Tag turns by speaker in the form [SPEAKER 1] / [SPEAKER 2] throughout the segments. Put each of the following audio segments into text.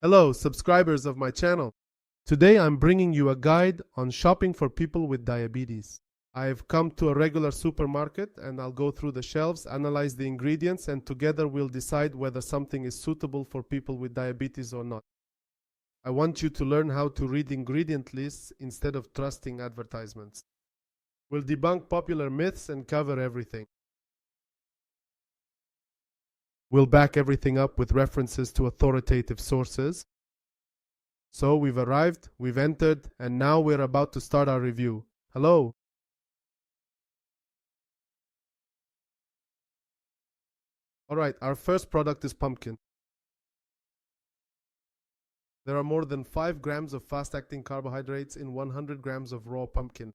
[SPEAKER 1] Hello, subscribers of my channel. Today I'm bringing you a guide on shopping for people with diabetes. I've come to a regular supermarket and I'll go through the shelves, analyze the ingredients, and together we'll decide whether something is suitable for people with diabetes or not. I want you to learn how to read ingredient lists instead of trusting advertisements. We'll debunk popular myths and cover everything. We'll back everything up with references to authoritative sources. So we've arrived, we've entered, and now we're about to start our review. Hello. Alright, our first product is pumpkin. There are more than 5 grams of fast-acting carbohydrates in 100 grams of raw pumpkin.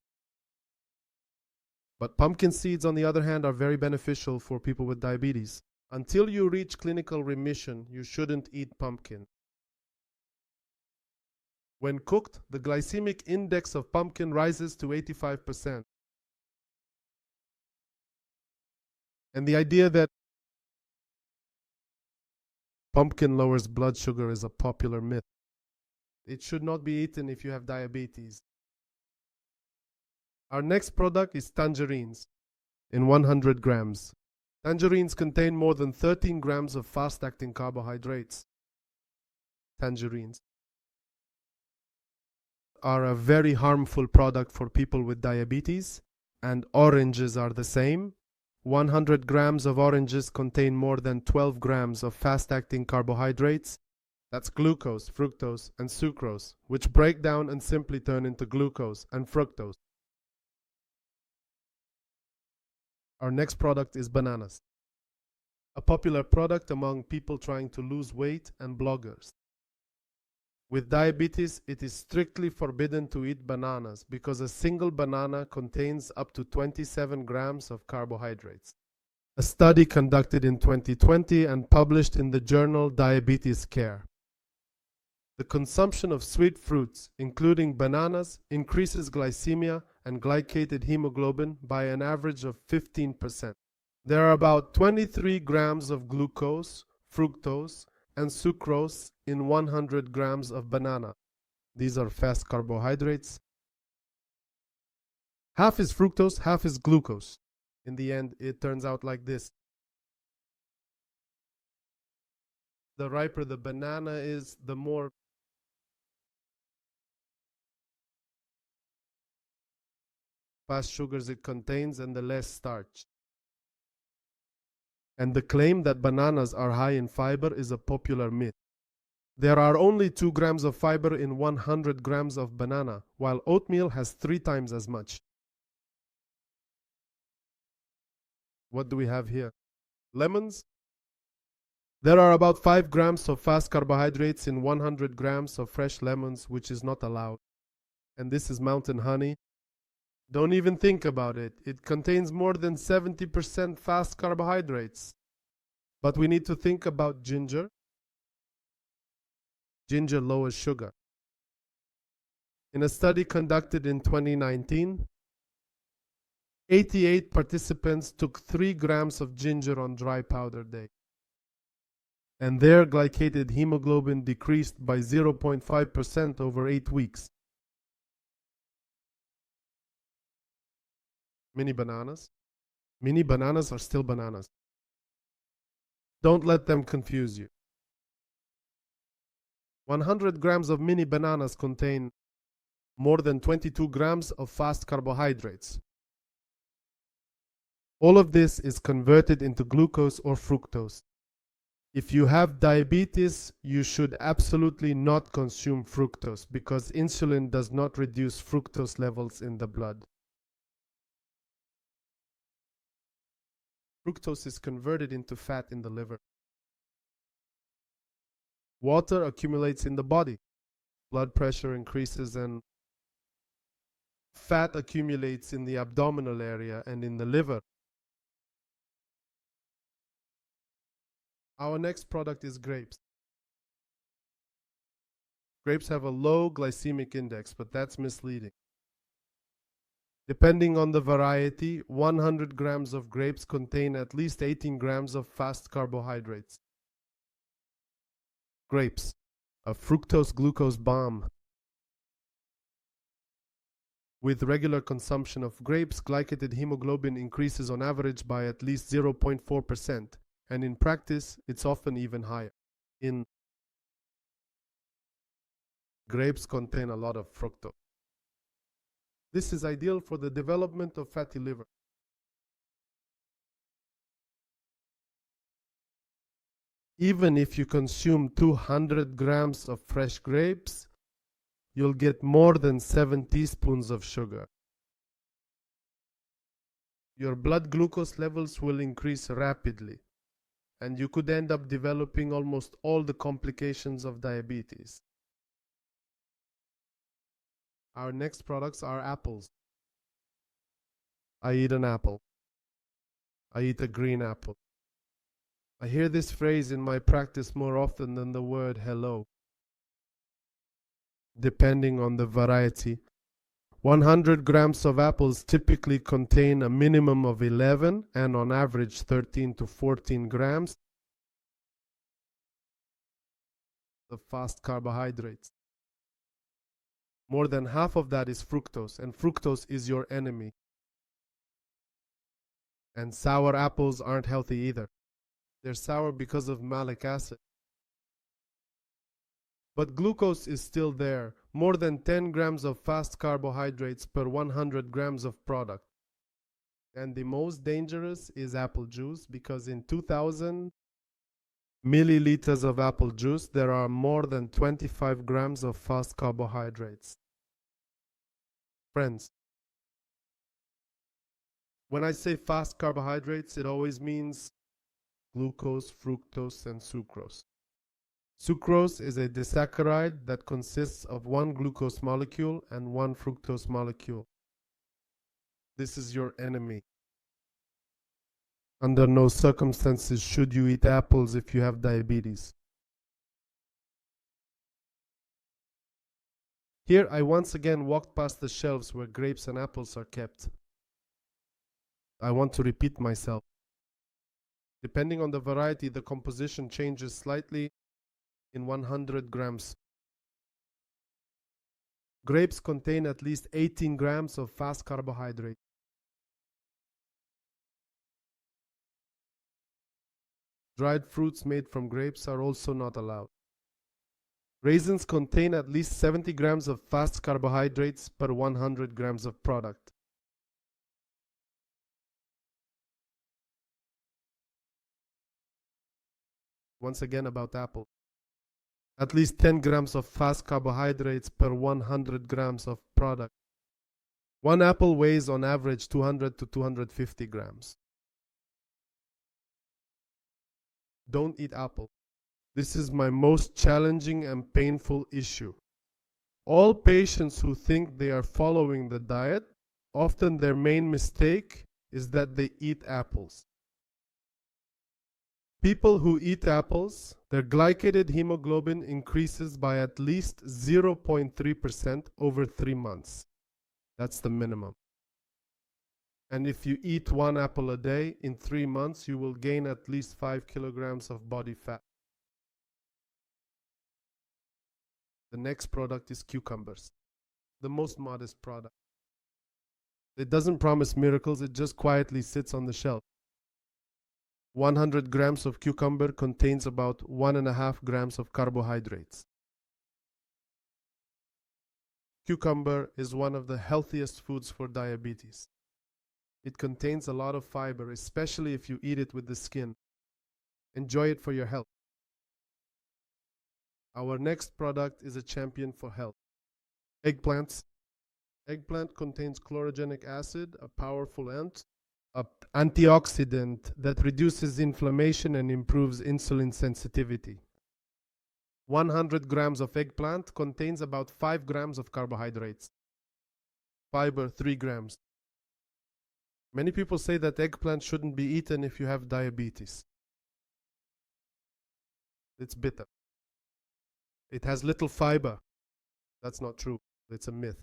[SPEAKER 1] But pumpkin seeds, on the other hand, are very beneficial for people with diabetes. Until you reach clinical remission, you shouldn't eat pumpkin. When cooked, the glycemic index of pumpkin rises to 85%. And the idea that pumpkin lowers blood sugar is a popular myth. It should not be eaten if you have diabetes. Our next product is tangerines in 100 grams. Tangerines contain more than 13 grams of fast-acting carbohydrates. Tangerines are a very harmful product for people with diabetes, and oranges are the same. 100 grams of oranges contain more than 12 grams of fast-acting carbohydrates. That's glucose, fructose, and sucrose, which break down and simply turn into glucose and fructose. Our next product is bananas, a popular product among people trying to lose weight and bloggers. With diabetes, it is strictly forbidden to eat bananas because a single banana contains up to 27 grams of carbohydrates. A study conducted in 2020 and published in the journal Diabetes Care. The consumption of sweet fruits, including bananas, increases glycemia and glycated hemoglobin by an average of 15%. There are about 23 grams of glucose, fructose, and sucrose in 100 grams of banana. These are fast carbohydrates. Half is fructose, half is glucose. In the end, it turns out like this. The riper the banana is, the more fast sugars it contains and the less starch. And the claim that bananas are high in fiber is a popular myth. There are only 2 grams of fiber in 100 grams of banana, while oatmeal has 3 times as much. What do we have here? Lemons? There are about 5 grams of fast carbohydrates in 100 grams of fresh lemons, which is not allowed. And this is mountain honey. Don't even think about it. It contains more than 70% fast carbohydrates. But we need to think about ginger. Ginger lowers sugar. In a study conducted in 2019, 88 participants took 3 grams of ginger on dry powder day, and their glycated hemoglobin decreased by 0.5% over 8 weeks. Mini bananas? Mini bananas are still bananas. Don't let them confuse you. 100 grams of mini bananas contain more than 22 grams of fast carbohydrates. All of this is converted into glucose or fructose. If you have diabetes, you should absolutely not consume fructose because insulin does not reduce fructose levels in the blood. Fructose is converted into fat in the liver. Water accumulates in the body. Blood pressure increases and fat accumulates in the abdominal area and in the liver. Our next product is grapes. Grapes have a low glycemic index, but that's misleading. Depending on the variety, 100 grams of grapes contain at least 18 grams of fast carbohydrates. Grapes. a fructose-glucose bomb. With regular consumption of grapes, glycated hemoglobin increases on average by at least 0.4%, and in practice, it's often even higher. Grapes contain a lot of fructose. This is ideal for the development of fatty liver. Even if you consume 200 grams of fresh grapes, you'll get more than 7 teaspoons of sugar. Your blood glucose levels will increase rapidly, and you could end up developing almost all the complications of diabetes. Our next products are apples. I eat an apple. I eat a green apple. I hear this phrase in my practice more often than the word hello. Depending on the variety, 100 grams of apples typically contain a minimum of 11 and on average 13 to 14 grams of fast carbohydrates. More than half of that is fructose, and fructose is your enemy. And sour apples aren't healthy either. They're sour because of malic acid. But glucose is still there, more than 10 grams of fast carbohydrates per 100 grams of product. And the most dangerous is apple juice, because in 2000 milliliters of apple juice, there are more than 25 grams of fast carbohydrates. Friends, when I say fast carbohydrates, it always means glucose, fructose, and sucrose. Sucrose is a disaccharide that consists of one glucose molecule and one fructose molecule. This is your enemy. Under no circumstances should you eat apples if you have diabetes. Here I once again walked past the shelves where grapes and apples are kept. I want to repeat myself. Depending on the variety, the composition changes slightly in 100 grams. Grapes contain at least 18 grams of fast carbohydrate. Dried fruits made from grapes are also not allowed. Raisins contain at least 70 grams of fast carbohydrates per 100 grams of product. Once again about apple. At least 10 grams of fast carbohydrates per 100 grams of product. One apple weighs on average 200 to 250 grams. Don't eat apple. This is my most challenging and painful issue. All patients who think they are following the diet, often their main mistake is that they eat apples. People who eat apples, their glycated hemoglobin increases by at least 0.3% over 3 months. That's the minimum. And if you eat one apple a day, in 3 months you will gain at least 5 kilograms of body fat. The next product is cucumbers, the most modest product. It doesn't promise miracles, it just quietly sits on the shelf. 100 grams of cucumber contains about 1.5 grams of carbohydrates. Cucumber is one of the healthiest foods for diabetes. It contains a lot of fiber, especially if you eat it with the skin. Enjoy it for your health. Our next product is a champion for health. Eggplants. Eggplant contains chlorogenic acid, a powerful antioxidant that reduces inflammation and improves insulin sensitivity. 100 grams of eggplant contains about 5 grams of carbohydrates. Fiber, 3 grams. Many people say that eggplant shouldn't be eaten if you have diabetes. It's bitter. It has little fiber. That's not true. It's a myth.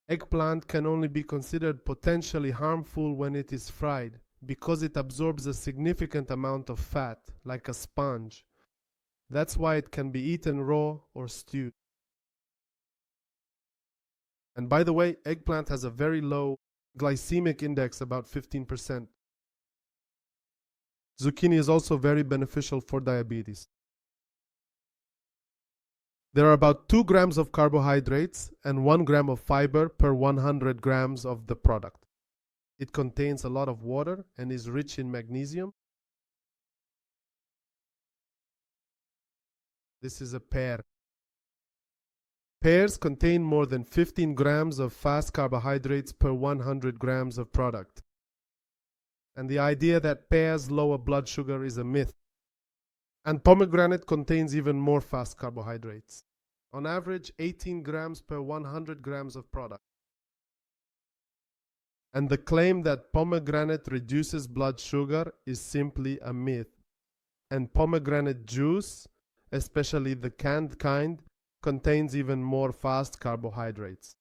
[SPEAKER 1] Eggplant can only be considered potentially harmful when it is fried, because it absorbs a significant amount of fat, like a sponge. That's why it can be eaten raw or stewed. And by the way, eggplant has a very low glycemic index, about 15%. Zucchini is also very beneficial for diabetes. There are about 2 grams of carbohydrates and 1 gram of fiber per 100 grams of the product. It contains a lot of water and is rich in magnesium. This is a pear. Pears contain more than 15 grams of fast carbohydrates per 100 grams of product. And the idea that pears lower blood sugar is a myth. And pomegranate contains even more fast carbohydrates. On average, 18 grams per 100 grams of product. And the claim that pomegranate reduces blood sugar is simply a myth. And pomegranate juice, especially the canned kind, contains even more fast carbohydrates.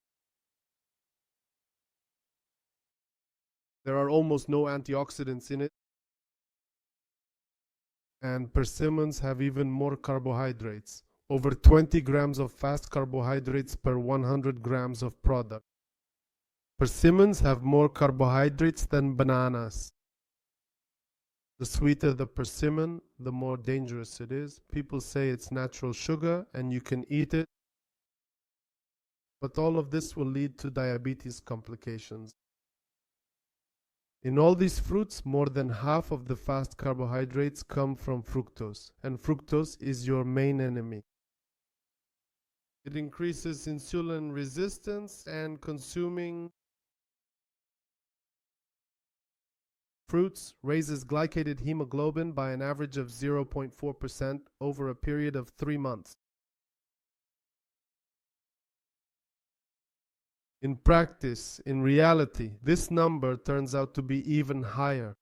[SPEAKER 1] There are almost no antioxidants in it. And persimmons have even more carbohydrates, over 20 grams of fast carbohydrates per 100 grams of product. Persimmons have more carbohydrates than bananas. The sweeter the persimmon, the more dangerous it is. People say it's natural sugar and you can eat it, but all of this will lead to diabetes complications. In all these fruits, more than half of the fast carbohydrates come from fructose, and fructose is your main enemy. It increases insulin resistance, and consuming fruits raises glycated hemoglobin by an average of 0.4% over a period of 3 months. In practice, in reality, this number turns out to be even higher.